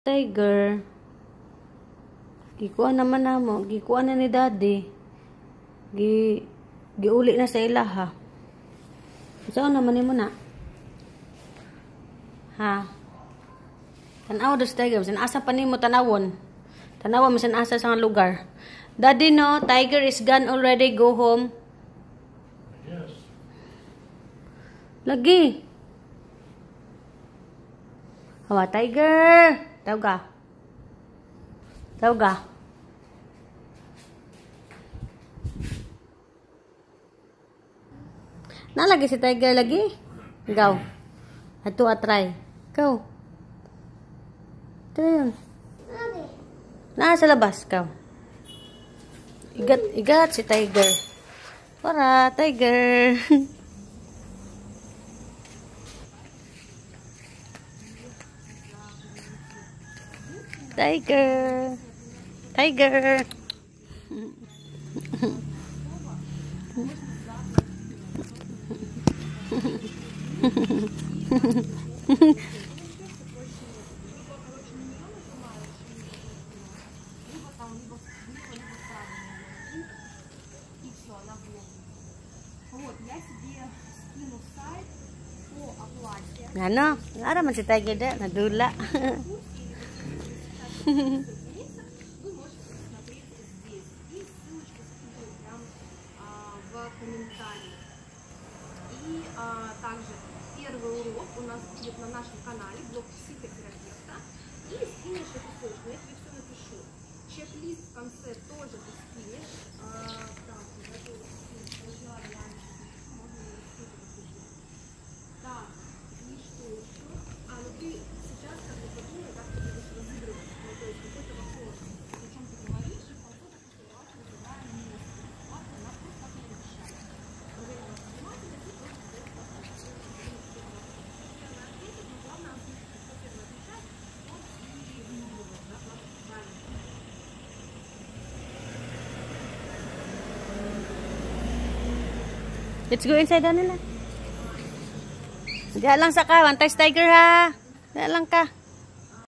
Tiger. Gikuan naman namo, gikuan na ni Daddy. Giuli na sa ilaha. Saan naman nimo na? Ha? Tanaw dos Tiger, san asa pa nimo tanawon? Tanawon san asa sa lugar. Daddy no, Tiger is gone already, go home. Yes. Lagi. Hawa Tiger. Tawag ka. Tawag ka. Nalagi si Tiger lagi. Ikaw. Ato atry. Ikaw. Ito yun. Nasa labas. Ikaw. Igat si Tiger. Para, Tiger. Tiger. Tiger. Ano? Ada man si Tiger dah, nadula. И также первый урок у нас будет на нашем канале, блог психотерапевта. И скинешь эту ссылочку, я тебе все напишу. Чек-лист в конце тоже ты скинешь. Так, и что еще? Ну ты сейчас как бы подумай, как ты будешь разыгрывать. Ну, то есть какой-то вопрос, о чем ты говоришь, и в конце так постараться выбираем место. Ладно, у нас просто так не решает. Проверим внимательно, и просто Let's go inside na nila. Diyan lang sa kawan, Tiger ha. Diyan lang ka.